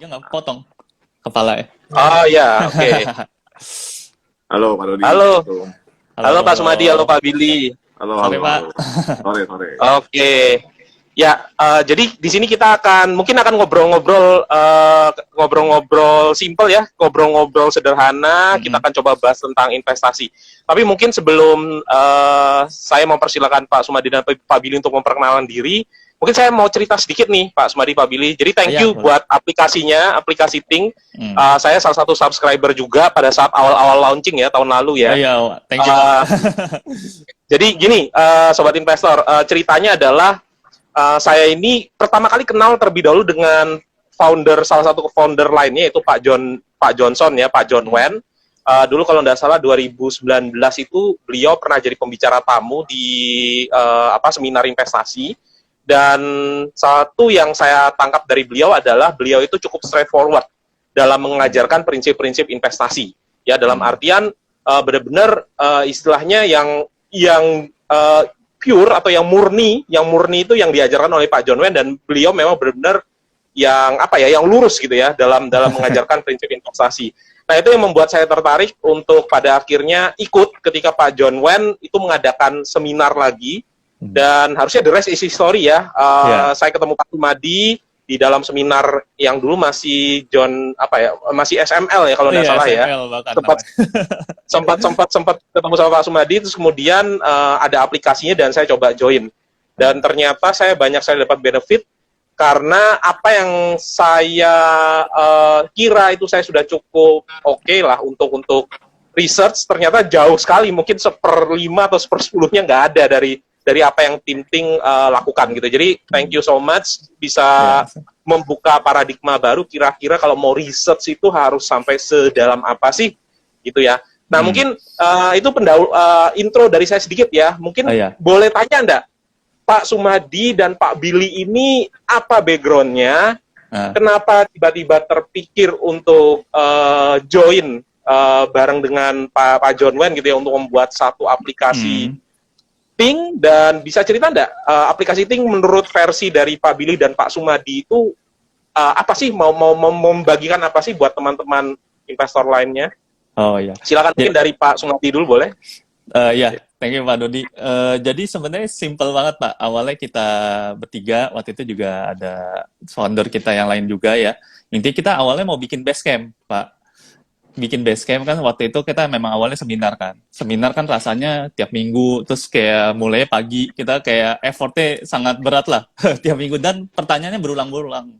Dia nggak potong kepala ya. Oh ya, oke. Halo Pak Dodi. Halo. Halo, Halo Pak halo. Sumadi, halo Pak Billy. Halo, Sore, halo, Pak. halo. Sore, sore. Oke. Ya, jadi di sini kita mungkin akan ngobrol-ngobrol simple ya, ngobrol-ngobrol sederhana. Kita akan coba bahas tentang investasi. Tapi mungkin sebelum saya mempersilakan Pak Sumadi dan Pak Billy untuk memperkenalkan diri, mungkin saya mau cerita sedikit nih Pak Sumadi, Pak Billy. Jadi thank Iya, you boleh. buat aplikasinya, aplikasi Ting. Hmm. Saya salah satu subscriber juga pada saat awal-awal launching ya tahun lalu ya. Oh iya, thank you, Pak. Jadi gini, sobat investor, ceritanya adalah saya ini pertama kali kenal terlebih dahulu dengan salah satu founder lainnya, yaitu Pak Johnson ya, Pak John Wen. Dulu kalau nggak salah 2019 itu beliau pernah jadi pembicara tamu di seminar investasi. Dan satu yang saya tangkap dari beliau adalah beliau itu cukup straightforward dalam mengajarkan prinsip-prinsip investasi. Ya, dalam artian benar-benar istilahnya yang pure atau yang murni itu yang diajarkan oleh Pak John Wen, dan beliau memang benar-benar yang lurus gitu ya dalam mengajarkan prinsip investasi. Nah, itu yang membuat saya tertarik untuk pada akhirnya ikut ketika Pak John Wen itu mengadakan seminar lagi, dan harusnya the rest is history ya. Saya ketemu Pak Sumadi di dalam seminar yang dulu masih masih SML ya kalau nggak salah ya. Sempat ketemu sama Pak Sumadi, terus kemudian ada aplikasinya dan saya coba join. Dan ternyata saya banyak dapat benefit karena apa yang saya kira itu saya sudah cukup oke lah untuk research, ternyata jauh sekali, mungkin 1/5 atau 1/10-nya nggak ada dari apa yang tim Ting lakukan gitu. Jadi thank you so much bisa membuka paradigma baru, kira-kira kalau mau research itu harus sampai sedalam apa sih gitu ya. Nah, mungkin itu intro dari saya sedikit ya. Mungkin boleh tanya enggak, Pak Sumadi dan Pak Billy ini apa background-nya? Kenapa tiba-tiba terpikir untuk join bareng dengan Pak John Wen gitu ya untuk membuat satu aplikasi Ting, dan bisa cerita enggak aplikasi Ting menurut versi dari Pak Billy dan Pak Sumadi itu apa sih, mau membagikan apa sih buat teman-teman investor lainnya? Oh iya. Silakan mungkin dari Pak Sumadi dulu boleh? Thank you Pak Dodi. Jadi sebenarnya simple banget Pak. Awalnya kita bertiga, waktu itu juga ada founder kita yang lain juga ya. Intinya kita awalnya mau bikin basecamp Pak. Bikin basecamp kan waktu itu kita memang awalnya seminar kan. Seminar kan rasanya tiap minggu, terus kayak mulai pagi, kita kayak effortnya sangat berat lah tiap minggu, dan pertanyaannya berulang-ulang.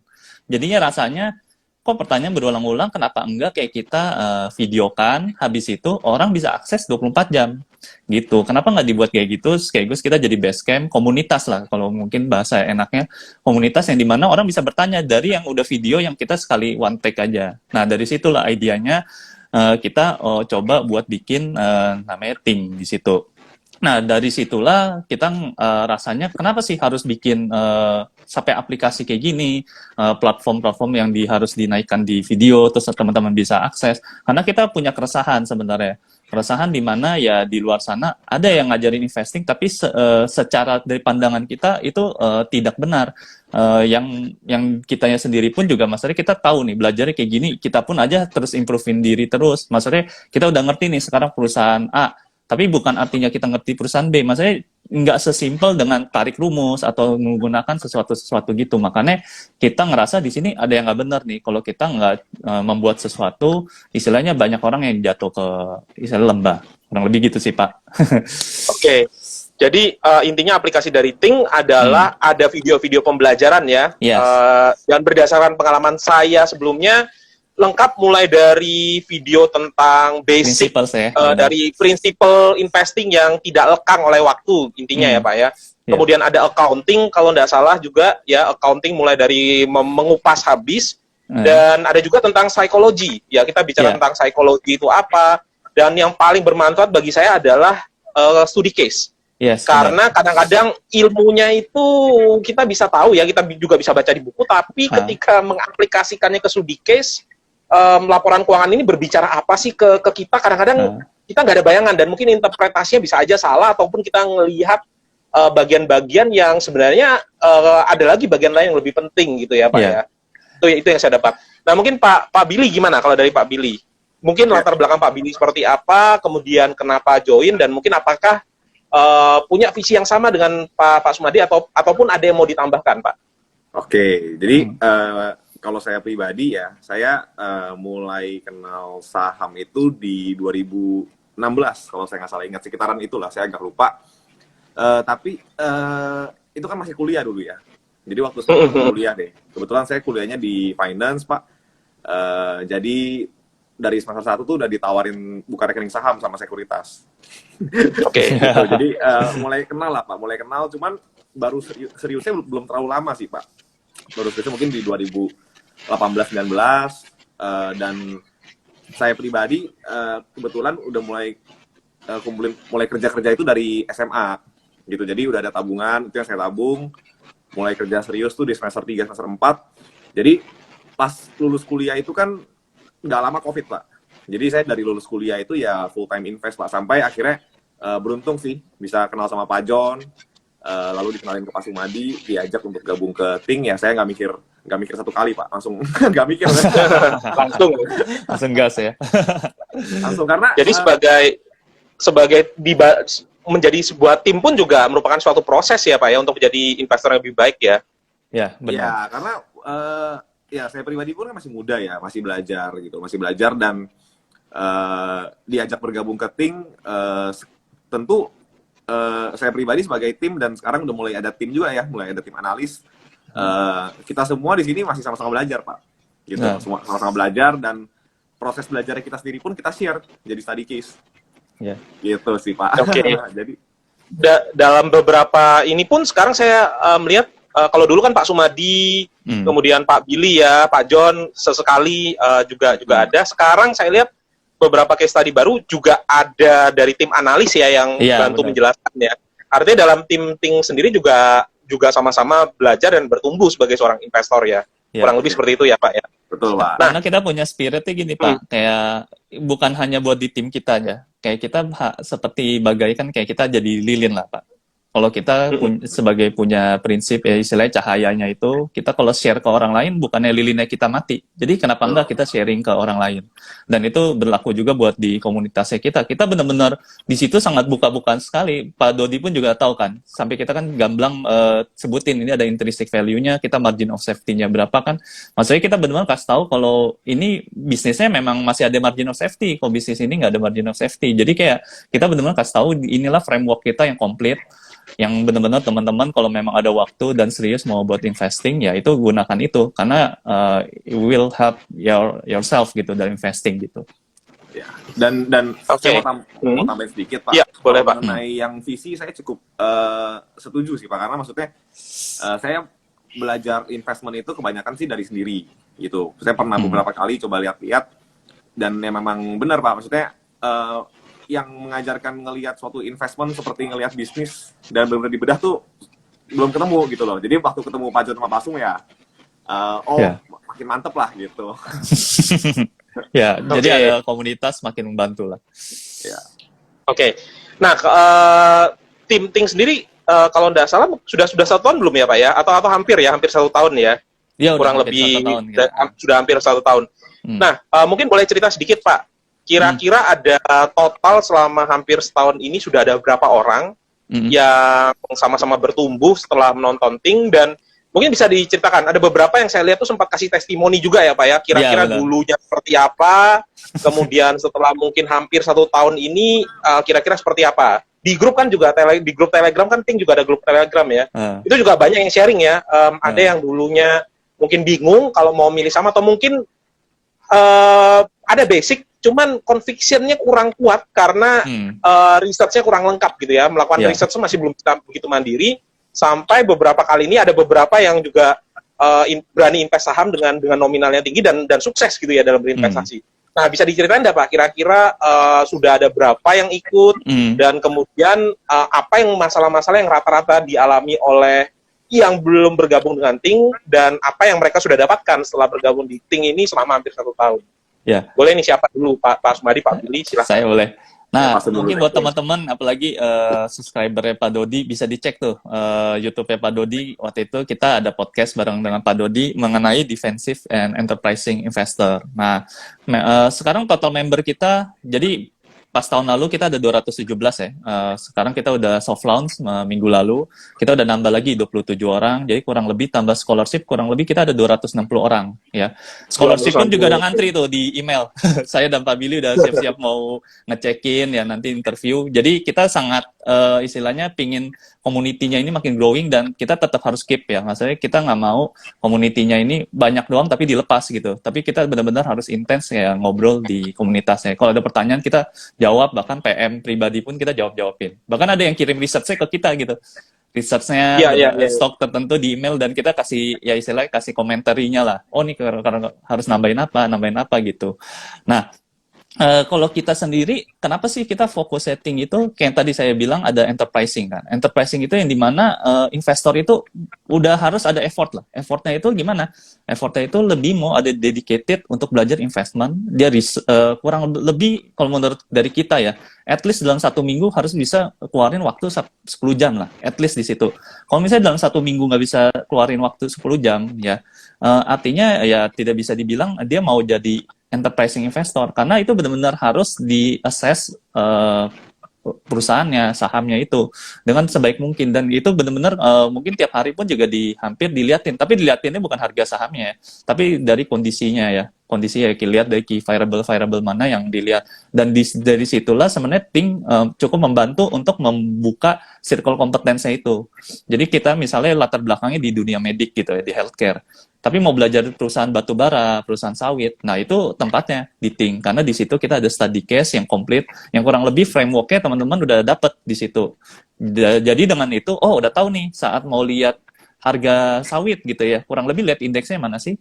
Jadinya rasanya, kok pertanyaan berulang-ulang, kenapa enggak kayak kita videokan, habis itu orang bisa akses 24 jam gitu. Kenapa nggak dibuat kayak gitu? Sekaligus kita jadi basecamp, komunitas lah, kalau mungkin bahasa enaknya, komunitas yang dimana orang bisa bertanya dari yang udah video yang kita sekali one take aja. Nah, dari situlah idenya kita coba buat bikin namanya Ting di situ. Nah, dari situlah kita rasanya kenapa sih harus bikin sampai aplikasi kayak gini, platform-platform yang harus dinaikkan di video, terus teman-teman bisa akses. Karena kita punya keresahan sebenarnya. Keresahan di mana ya di luar sana ada yang ngajarin investing, tapi secara dari pandangan kita itu tidak benar. Yang kitanya sendiri pun juga, maksudnya kita tahu nih, belajarnya kayak gini, kita pun aja terus improvein diri terus. Maksudnya kita udah ngerti nih sekarang perusahaan A, tapi bukan artinya kita ngerti perusahaan B. Maksudnya nggak sesimpel dengan tarik rumus atau menggunakan sesuatu gitu. Makanya kita ngerasa di sini ada yang nggak benar nih. Kalau kita nggak membuat sesuatu, istilahnya banyak orang yang jatuh ke istilah lembah. Kurang lebih gitu sih, Pak. Oke. Jadi intinya aplikasi dari Ting adalah ada video-video pembelajaran ya. Yes. Dan berdasarkan pengalaman saya sebelumnya, lengkap mulai dari video tentang basic dari prinsipal investing yang tidak lekang oleh waktu intinya ya Pak ya. Kemudian ada accounting kalau tidak salah juga ya, accounting mulai dari mengupas habis, dan ada juga tentang psikologi ya, kita bicara tentang psikologi itu apa, dan yang paling bermanfaat bagi saya adalah studi case. Karena kadang-kadang ilmunya itu kita bisa tahu ya, kita juga bisa baca di buku, tapi ketika mengaplikasikannya ke studi case, laporan keuangan ini berbicara apa sih ke kita, kadang-kadang kita nggak ada bayangan, dan mungkin interpretasinya bisa aja salah, ataupun kita ngelihat bagian-bagian yang sebenarnya ada lagi bagian lain yang lebih penting gitu ya Pak ya. Itu yang saya dapat. Nah, mungkin Pak Billy gimana kalau dari Pak Billy? Mungkin latar belakang Pak Billy seperti apa, kemudian kenapa join, dan mungkin apakah punya visi yang sama dengan Pak Sumadi ataupun ada yang mau ditambahkan, Pak? Oke, jadi kalau saya pribadi ya, saya mulai kenal saham itu di 2016, kalau saya nggak salah ingat, sekitaran itulah, saya agak lupa. Tapi itu kan masih kuliah dulu ya. Jadi waktu saya kuliah deh, kebetulan saya kuliahnya di finance, Pak. Jadi dari semester 1 tuh udah ditawarin buka rekening saham sama sekuritas. Oke. Gitu. Jadi mulai kenal lah, Pak. Mulai kenal, cuman baru seriusnya belum terlalu lama sih, Pak. Baru seriusnya mungkin di 2018-19. Dan saya pribadi kebetulan udah mulai mulai kerja-kerja itu dari SMA. Gitu. Jadi udah ada tabungan, itu yang saya tabung. Mulai kerja serius tuh di semester 3, semester 4. Jadi pas lulus kuliah itu kan nggak lama COVID, Pak. Jadi saya dari lulus kuliah itu ya full time invest, Pak. Sampai akhirnya beruntung sih bisa kenal sama Pak John, lalu dikenalin ke Pak Sumadi, diajak untuk gabung ke Ting. Ya saya nggak mikir satu kali, Pak. Langsung nggak mikir. Langsung gas ya. Langsung, karena jadi menjadi sebuah tim pun juga merupakan suatu proses ya, Pak, ya, untuk menjadi investor yang lebih baik ya. Ya, benar. Ya, karena ya saya pribadi pun kan masih muda ya, masih belajar gitu, dan diajak bergabung ke Ting, tentu saya pribadi sebagai tim, dan sekarang udah mulai ada tim juga ya, mulai ada tim analis. Kita semua di sini masih sama-sama belajar, Pak. Gitu, sama-sama belajar, dan proses belajarnya kita sendiri pun kita share jadi study case. Ya. Gitu sih, Pak. Oke. Jadi dalam beberapa ini pun sekarang saya melihat kalau dulu kan Pak Sumadi, kemudian Pak Billy ya, Pak John sesekali juga ada. Sekarang saya lihat beberapa case study baru juga ada dari tim analis ya yang bantu menjelaskan ya. Artinya dalam tim Ting sendiri juga sama-sama belajar dan bertumbuh sebagai seorang investor ya. Kurang lebih seperti itu ya, Pak ya. Betul, Pak. Karena kita punya spiritnya gini, Pak. Kayak bukan hanya buat di tim kita aja. Kayak kita seperti bagaikan kayak kita jadi lilin lah, Pak. Kalau kita sebagai punya prinsip ya istilahnya cahayanya itu, kita kalau share ke orang lain bukannya lilinnya kita mati. Jadi kenapa enggak kita sharing ke orang lain? Dan itu berlaku juga buat di komunitasnya kita. Kita benar-benar di situ sangat buka-bukaan sekali. Pak Dodi pun juga tahu kan. Sampai kita kan gamblang sebutin ini ada intrinsic value-nya, kita margin of safety-nya berapa kan. Maksudnya kita benar-benar kasih tahu kalau ini bisnisnya memang masih ada margin of safety. Kalau bisnis ini nggak ada margin of safety. Jadi kayak kita benar-benar kasih tahu inilah framework kita yang komplit, yang benar-benar teman-teman kalau memang ada waktu dan serius mau buat investing ya itu gunakan itu, karena it will help yourself gitu dalam investing gitu. Ya. Dan saya mau tambahin sedikit, Pak. Ya, boleh, Pak. Mengenai yang visi saya cukup setuju sih, Pak, karena maksudnya saya belajar investment itu kebanyakan sih dari sendiri gitu. Saya pernah beberapa kali coba lihat-lihat, dan ya memang benar, Pak, maksudnya yang mengajarkan ngelihat suatu investment seperti ngelihat bisnis dan benar-benar dibedah tuh belum ketemu gitu loh. Jadi waktu ketemu Pak John sama Pak Sum ya, makin mantep lah gitu. Ya, jadi ada komunitas makin membantu lah. Ya. Oke. Nah, tim Ting sendiri kalau tidak salah sudah 1 tahun belum ya, Pak ya? Atau hampir 1 tahun ya? Ya, kurang lebih 1 tahun, gitu. Sudah hampir 1 tahun. Nah, mungkin boleh cerita sedikit, Pak. Kira-kira ada total selama hampir setahun ini sudah ada berapa orang yang sama-sama bertumbuh setelah menonton Ting, dan mungkin bisa diceritakan, ada beberapa yang saya lihat tuh sempat kasih testimoni juga ya, Pak ya, kira-kira dulunya seperti apa, kemudian setelah mungkin hampir 1 tahun ini kira-kira seperti apa. Di grup kan juga, di grup Telegram kan Ting juga ada grup Telegram ya, itu juga banyak yang sharing ya, ada yang dulunya mungkin bingung kalau mau milih saham, atau mungkin ada basic, cuman conviction-nya kurang kuat karena research-nya kurang lengkap gitu ya. Melakukan research masih belum begitu mandiri, sampai beberapa kali ini ada beberapa yang juga berani invest saham dengan nominalnya tinggi dan sukses gitu ya dalam berinvestasi. Nah, bisa diceritain nggak, Pak, kira-kira sudah ada berapa yang ikut, dan kemudian apa yang masalah-masalah yang rata-rata dialami oleh yang belum bergabung dengan Ting, dan apa yang mereka sudah dapatkan setelah bergabung di Ting ini selama hampir 1 tahun. Ya. Boleh nih, siapa dulu? Pak Sumadi, Pak Billy, silahkan. Saya boleh. Nah, Pasti dulu mungkin deh. buat teman-teman, apalagi subscriber Pak Dodi, bisa dicek tuh YouTube-nya Pak Dodi. Waktu itu kita ada podcast bareng dengan Pak Dodi mengenai defensive and enterprising investor. Nah, sekarang total member kita, jadi pas tahun lalu kita ada 217 ya. Sekarang kita udah soft launch minggu lalu. Kita udah nambah lagi 27 orang. Jadi kurang lebih tambah scholarship, kurang lebih kita ada 260 orang ya. Scholarship pun juga ada ngantri tuh di email. Saya dan Pak Billy udah siap-siap mau ngecekin ya nanti interview. Jadi kita sangat istilahnya pingin community-nya ini makin growing dan kita tetap harus keep ya. Maksudnya kita nggak mau community-nya ini banyak doang tapi dilepas gitu. Tapi kita benar-benar harus intens ya ngobrol di komunitasnya. Kalau ada pertanyaan kita jawab, bahkan PM pribadi pun kita jawab-jawabin. Bahkan ada yang kirim research-nya ke kita gitu. Research-nya stok tertentu di email dan kita kasih ya istilahnya kasih komentarinya lah. Oh nih karena harus nambahin apa gitu. Nah, kalau kita sendiri, kenapa sih kita fokus setting itu? Kayak tadi saya bilang ada enterprising kan. Enterprising itu yang dimana investor itu udah harus ada effort lah. Effortnya itu gimana? Effortnya itu lebih mau ada dedicated untuk belajar investment. Dia kurang lebih kalau menurut dari kita ya, at least dalam 1 minggu harus bisa keluarin waktu 10 jam lah. At least di situ. Kalau misalnya dalam 1 minggu nggak bisa keluarin waktu 10 jam, ya artinya ya tidak bisa dibilang dia mau jadi enterprising investor karena itu benar-benar harus di-assess perusahaannya, sahamnya itu dengan sebaik mungkin dan itu benar-benar mungkin tiap hari pun juga hampir diliatin, tapi diliatinnya bukan harga sahamnya ya, tapi dari kondisinya ya. Kondisi ya lihat dari key variable mana yang dilihat dan dari situlah sebenarnya Ting cukup membantu untuk membuka circle kompetensinya itu. Jadi kita misalnya latar belakangnya di dunia medik gitu ya, di healthcare. Tapi mau belajar perusahaan batu bara, perusahaan sawit, nah itu tempatnya di Ting karena di situ kita ada study case yang komplit, yang kurang lebih frameworknya teman-teman udah dapat di situ. Jadi dengan itu, oh udah tahu nih saat mau lihat harga sawit gitu ya, kurang lebih lihat indeksnya mana sih?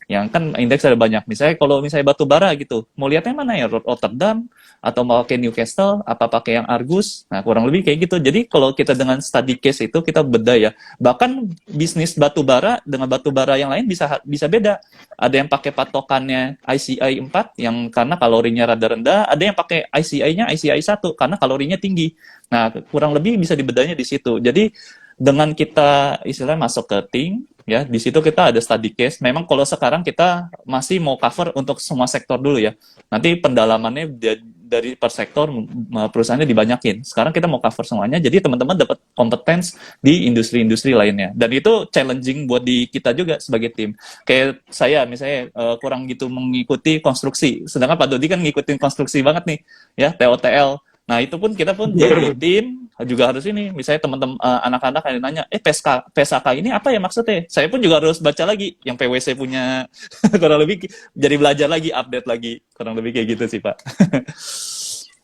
Yang kan indeks ada banyak. Misalnya kalau misalnya batu bara gitu, mau lihatnya mana ya? Rotterdam atau mau pakai Newcastle, apa pakai yang Argus? Nah, kurang lebih kayak gitu. Jadi kalau kita dengan study case itu kita beda ya. Bahkan bisnis batu bara dengan batu bara yang lain bisa beda. Ada yang pakai patokannya ICI 4 yang karena kalorinya rada rendah, ada yang pakai ICI-nya ICI 1 karena kalorinya tinggi. Nah, kurang lebih bisa dibedanya di situ. Jadi dengan kita istilahnya masuk ke Ting, ya di situ kita ada study case. Memang kalau sekarang kita masih mau cover untuk semua sektor dulu ya. Nanti pendalamannya dari per sektor perusahaannya dibanyakin. Sekarang kita mau cover semuanya, jadi teman-teman dapat kompetens di industri-industri lainnya. Dan itu challenging buat di kita juga sebagai tim. Kayak saya misalnya kurang gitu mengikuti konstruksi, sedangkan Pak Dodi kan ngikutin konstruksi banget nih, ya TOTL. Nah itu pun kita pun jadi tim juga harus ini, misalnya teman-teman anak-anak yang nanya, PSK ini apa ya maksudnya? Saya pun juga harus baca lagi yang PwC punya, kurang lebih jadi belajar lagi, update lagi, kurang lebih kayak gitu sih Pak.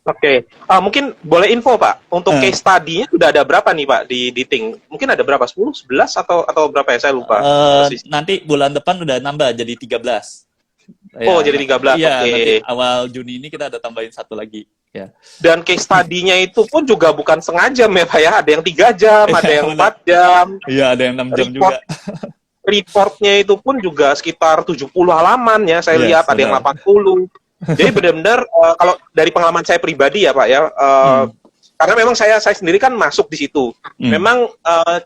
Oke. Mungkin boleh info Pak, untuk case study-nya sudah ada berapa nih Pak di Ting? Mungkin ada berapa? 10, 11 atau berapa ya? Saya lupa. Nanti bulan depan udah nambah jadi 13. Oh, jadi 13. Iya, Oke. nanti awal Juni ini kita ada tambahin 1 lagi. Ya. Dan case study-nya itu pun juga bukan setengah jam ya Pak ya, ada yang 3 jam, ada yang 4 jam. Iya, ada yang 6 jam juga. Reportnya itu pun juga sekitar 70 halaman ya, saya lihat ada yang 80. Jadi benar-benar kalau dari pengalaman saya pribadi ya Pak ya, karena memang saya sendiri kan masuk di situ. Memang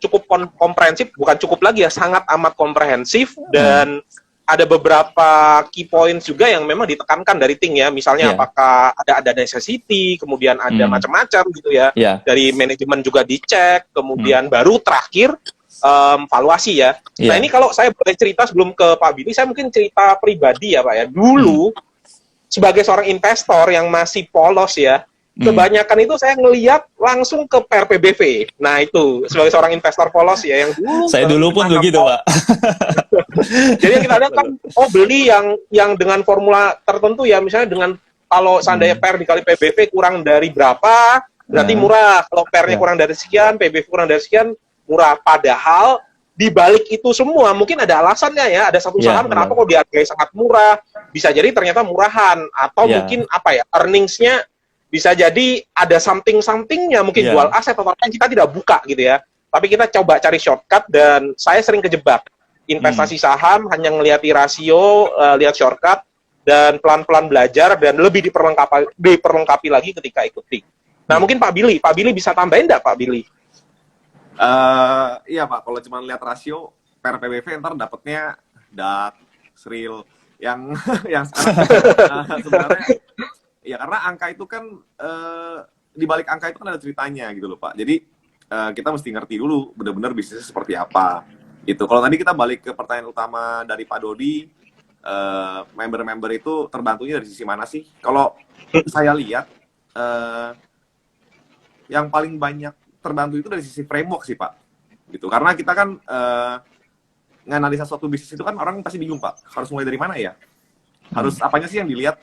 cukup komprehensif, bukan cukup lagi ya, sangat amat komprehensif dan ada beberapa key points juga yang memang ditekankan dari Ting ya, misalnya apakah ada necessity, kemudian ada macam-macam gitu ya, dari manajemen juga dicek, kemudian baru terakhir valuasi ya. Nah ini kalau saya boleh cerita sebelum ke Pak Billy, saya mungkin cerita pribadi ya Pak ya, dulu sebagai seorang investor yang masih polos ya, kebanyakan itu saya ngelihat langsung ke PRPBV. Nah itu sebagai seorang investor polos ya yang dulu. Saya dulu pun begitu Pak. Jadi yang kita lihat kan, beli yang dengan formula tertentu ya, misalnya dengan kalau seandainya PER dikali PBV kurang dari berapa, berarti murah. Kalau PER-nya kurang dari sekian, PBV kurang dari sekian, murah. Padahal di balik itu semua mungkin ada alasannya ya, ada satu saham kenapa kok dihargai sangat murah, bisa jadi ternyata murahan, atau mungkin apa ya, earnings-nya bisa jadi ada something-somethingnya, mungkin jual aset atau apa yang kita tidak buka gitu ya. Tapi kita coba cari shortcut dan saya sering kejebak. Investasi saham hanya ngelihat rasio, lihat shortcut, dan pelan-pelan belajar dan lebih diperlengkapi lagi ketika ikuti. Nah, mungkin Pak Billy bisa tambahin nggak Pak Billy? Iya Pak, kalau cuma lihat rasio per PBV ntar dapatnya DAT, SRIL yang yang sekarang sebenarnya ya karena angka itu kan di balik angka itu kan ada ceritanya gitu loh Pak. Jadi kita mesti ngerti dulu benar-benar bisnisnya seperti apa gitu. Kalau tadi kita balik ke pertanyaan utama dari Pak Dodi, member-member itu terbantunya dari sisi mana sih? Kalau saya lihat yang paling banyak terbantu itu dari sisi framework sih Pak, gitu. Karena kita kan nganalisa suatu bisnis itu kan orang pasti bingung Pak, harus mulai dari mana ya? Harus apanya sih yang dilihat?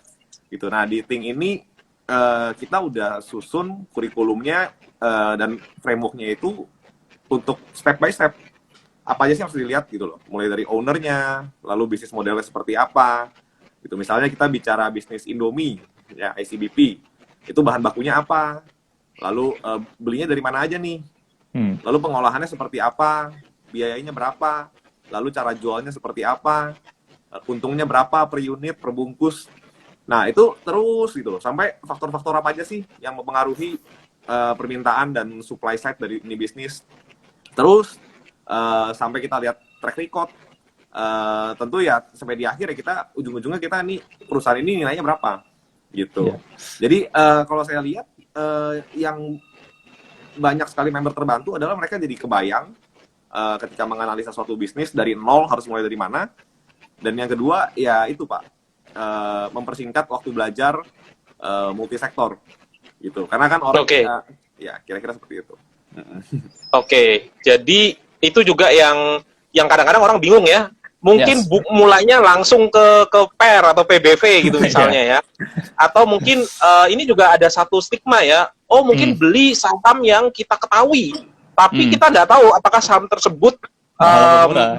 Gitu. Nah di Think ini kita udah susun kurikulumnya dan frameworknya itu untuk step by step. Apa aja sih yang harus dilihat gitu loh. Mulai dari ownernya, lalu bisnis modelnya seperti apa. Gitu. Misalnya kita bicara bisnis Indomie, ya ICBP, itu bahan bakunya apa? Lalu belinya dari mana aja nih? Lalu pengolahannya seperti apa? Biayanya berapa? Lalu cara jualnya seperti apa? Untungnya berapa per unit, per bungkus? Nah, itu terus gitu loh. Sampai faktor-faktor apa aja sih yang mempengaruhi permintaan dan supply side dari ini bisnis. Terus sampai kita lihat track record. Tentu ya sampai di akhir ya kita ujung-ujungnya kita nih perusahaan ini nilainya berapa gitu. Yeah. Jadi kalau saya lihat yang banyak sekali member terbantu adalah mereka jadi kebayang ketika menganalisa suatu bisnis dari nol harus mulai dari mana. Dan yang kedua ya itu Pak, mempersingkat waktu belajar multisektor gitu. Karena kan orang ya kira-kira seperti itu. Oke, jadi itu juga yang kadang-kadang orang bingung ya. Mungkin mulainya langsung ke PER atau PBV gitu misalnya ya. Atau mungkin ini juga ada satu stigma ya. Oh mungkin beli saham yang kita ketahui, tapi kita nggak tahu apakah saham tersebut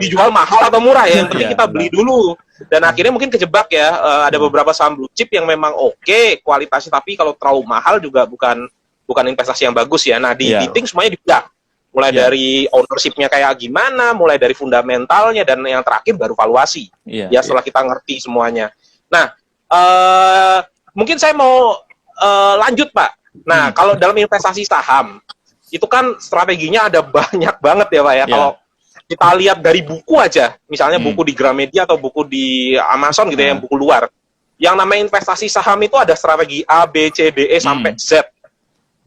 dijual mahal atau murah ya. Yang penting kita beli dulu. Dan akhirnya mungkin kejebak ya. Ada beberapa saham blue chip yang memang oke kualitasnya, tapi kalau terlalu mahal juga bukan investasi yang bagus ya. Nah di Think semuanya dibedah. Mulai dari ownership-nya kayak gimana, mulai dari fundamentalnya, dan yang terakhir baru valuasi. Ya setelah kita ngerti semuanya. Nah, mungkin saya mau lanjut Pak. Nah, kalau dalam investasi saham, itu kan strateginya ada banyak banget ya Pak ya. Kalau kita lihat dari buku aja, misalnya buku di Gramedia atau buku di Amazon gitu ya, yang buku luar. Yang namanya investasi saham itu ada strategi A, B, C, D, E, sampai Z.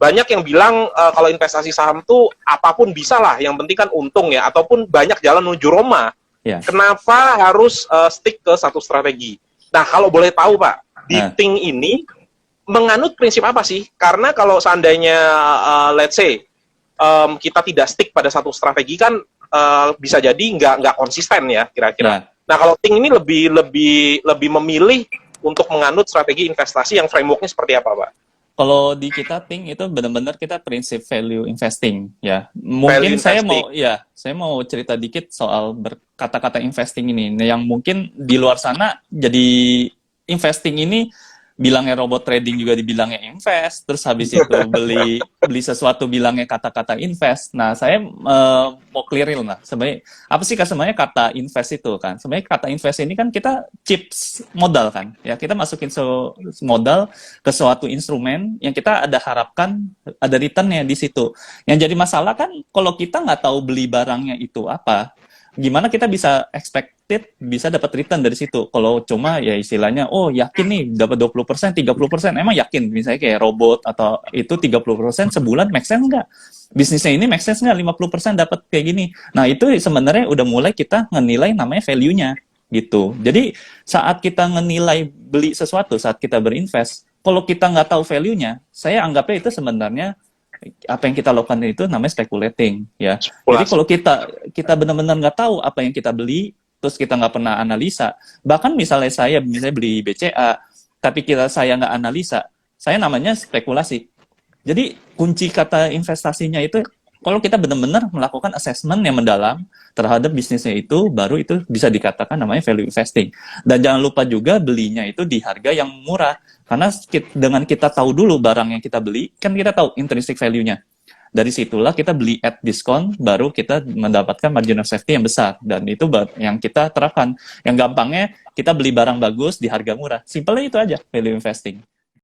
Banyak yang bilang kalau investasi saham tuh apapun bisa lah, yang penting kan untung ya, ataupun banyak jalan menuju Roma. Kenapa harus stick ke satu strategi? Nah, kalau boleh tahu Pak, di Think ini menganut prinsip apa sih? Karena kalau seandainya, let's say, kita tidak stick pada satu strategi kan bisa jadi nggak konsisten ya kira-kira. Nah, kalau Think ini lebih memilih untuk menganut strategi investasi yang frameworknya seperti apa Pak? Kalau di kita Think itu benar-benar kita prinsip value investing ya. Mungkin saya mau cerita dikit soal berkata-kata investing ini. Nah, yang mungkin di luar sana jadi investing ini bilangnya robot trading juga dibilangnya invest, terus habis itu beli sesuatu bilangnya kata-kata invest. Nah, saya mau clearin lah. Sebenarnya apa sih sebenarnya kata invest itu kan? Sebenarnya kata invest ini kan kita chips modal kan. Ya, kita masukin modal ke suatu instrumen yang kita ada harapkan ada return-nya di situ. Yang jadi masalah kan kalau kita nggak tahu beli barangnya itu apa, gimana kita bisa expected bisa dapat return dari situ? Kalau cuma ya istilahnya, oh yakin nih dapat 20%, 30%, emang yakin? Misalnya kayak robot atau itu 30% sebulan make sense nggak? Bisnisnya ini make sense nggak? 50% dapat kayak gini. Nah itu sebenarnya udah mulai kita ngenilai namanya value-nya gitu. Jadi saat kita ngenilai beli sesuatu, saat kita berinvest, kalau kita nggak tahu value-nya, saya anggapnya itu sebenarnya apa yang kita lakukan itu namanya speculating ya. Jadi kalau kita benar-benar nggak tahu apa yang kita beli, terus kita nggak pernah analisa, bahkan misalnya beli BCA, tapi saya nggak analisa, saya namanya spekulasi. Jadi kunci kata investasinya itu kalau kita benar-benar melakukan assessment yang mendalam terhadap bisnisnya itu, baru itu bisa dikatakan namanya value investing. Dan jangan lupa juga belinya itu di harga yang murah. Karena dengan kita tahu dulu barang yang kita beli, kan kita tahu intrinsic value-nya. Dari situlah kita beli at diskon, baru kita mendapatkan margin of safety yang besar. Dan itu yang kita terapkan. Yang gampangnya, kita beli barang bagus di harga murah. Simpelnya itu aja, value investing.